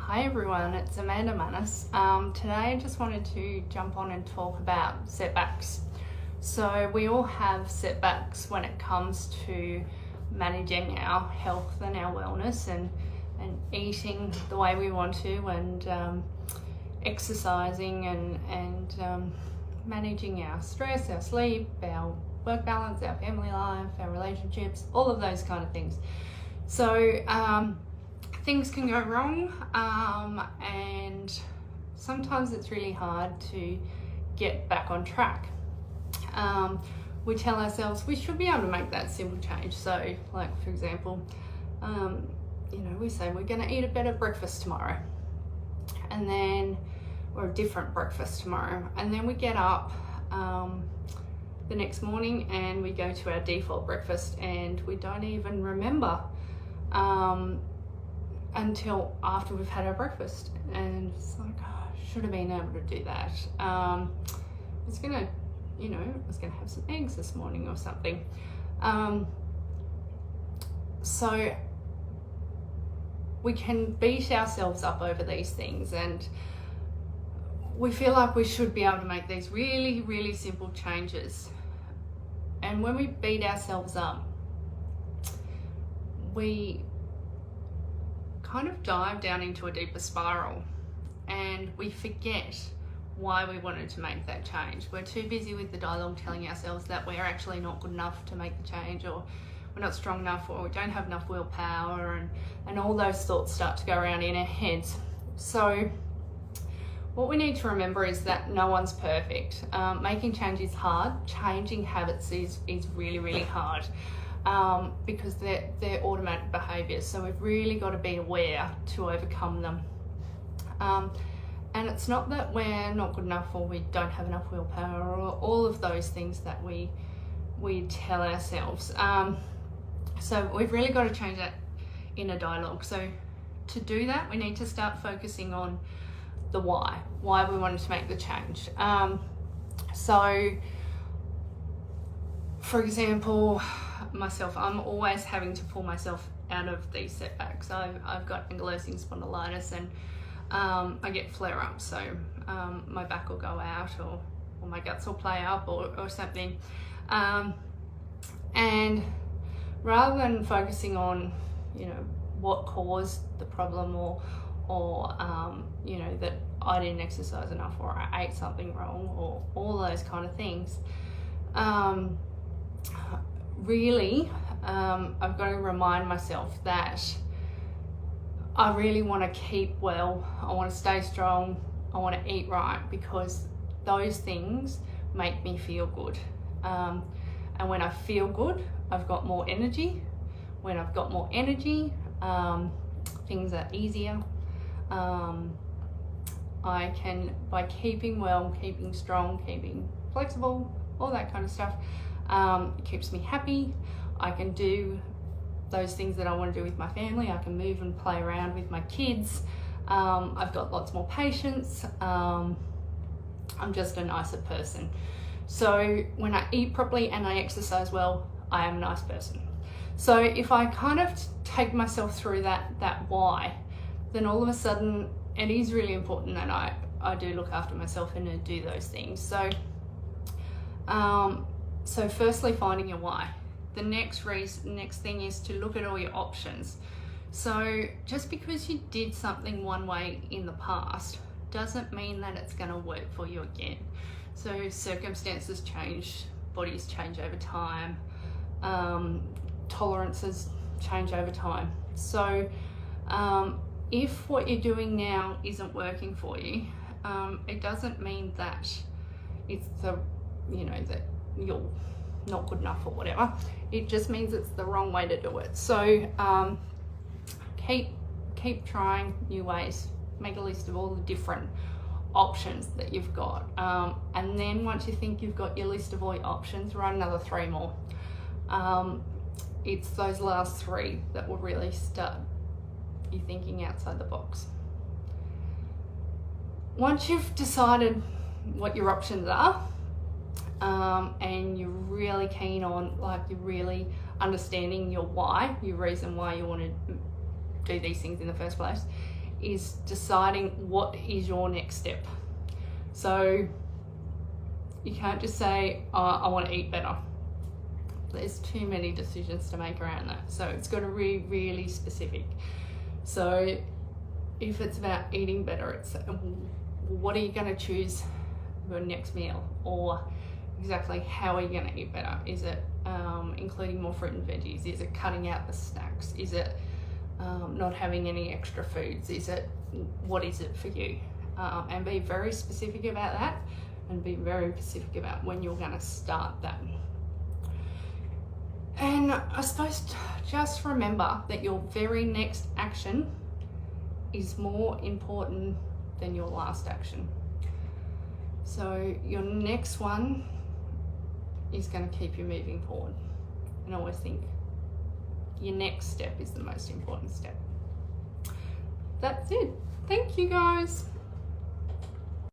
Hi everyone, it's Amanda Manus. Today I just wanted to jump on and talk about setbacks. So we all have setbacks when it comes to managing our health and our wellness and eating the way we want to and exercising and managing our stress, our sleep, our work balance, our family life, our relationships, all of those kind of things. So things can go wrong and sometimes it's really hard to get back on track. We tell ourselves we should be able to make that simple change. So like for example, we say we're going to eat a better breakfast tomorrow and then or a different breakfast tomorrow, and then we get up the next morning and we go to our default breakfast and we don't even remember until after we've had our breakfast, and it's like, oh, I should have been able to do that. I was gonna have some eggs this morning or something. So we can beat ourselves up over these things, and we feel like we should be able to make these really, really simple changes. And when we beat ourselves up, we kind of dive down into a deeper spiral and we forget why we wanted to make that change. We're too busy with the dialogue telling ourselves that we're actually not good enough to make the change, or we're not strong enough, or we don't have enough willpower, and all those thoughts start to go around in our heads. So what we need to remember is that no one's perfect. Making change is hard. Changing habits is really, really hard. Because they're automatic behaviours, so we've really got to be aware to overcome them. And it's not that we're not good enough or we don't have enough willpower or all of those things that we tell ourselves. So we've really got to change that inner dialogue. So to do that, we need to start focusing on the why we wanted to make the change. So for example, myself, I'm always having to pull myself out of these setbacks. I've got ankylosing spondylitis and I get flare-ups, so my back will go out or my guts will play up or something. And rather than focusing on, what caused the problem or that I didn't exercise enough or I ate something wrong or all those kind of things, really, I've got to remind myself that I really want to keep well, I want to stay strong, I want to eat right, because those things make me feel good. And when I feel good, I've got more energy. When I've got more energy, things are easier. I can, by keeping well, keeping strong, keeping flexible, all that kind of stuff, it keeps me happy. I can do those things that I want to do with my family. I can move and play around with my kids. I've got lots more patience. I'm just a nicer person. So when I eat properly and I exercise well, I am a nice person. So if I kind of take myself through that why, then all of a sudden it is really important that I do look after myself and I do those things. So so firstly, finding your why. The next thing is to look at all your options. So just because you did something one way in the past doesn't mean that it's going to work for you again. So circumstances change, bodies change over time, tolerances change over time. So if what you're doing now isn't working for you, it doesn't mean that it's that you're not good enough or whatever. It just means it's the wrong way to do it. So keep trying new ways. Make a list of all the different options that you've got, and then once you think you've got your list of all your options, write another 3 more. It's those last 3 that will really start you thinking outside the box. Once you've decided what your options are, and you're really keen on, you're really understanding your why, your reason why you want to do these things in the first place, is deciding what is your next step. So you can't just say, oh, I want to eat better. There's too many decisions to make around that. So it's got to be really specific. So if it's about eating better, it's what are you going to choose for your next meal? Or exactly how are you going to eat better? Is it including more fruit and veggies? Is it cutting out the snacks? Is it not having any extra foods? What is it for you? And be very specific about that, and be very specific about when you're going to start that. And I suppose just remember that your very next action is more important than your last action. So your next one is going to keep you moving forward. And always think your next step is the most important step. That's it. Thank you, guys.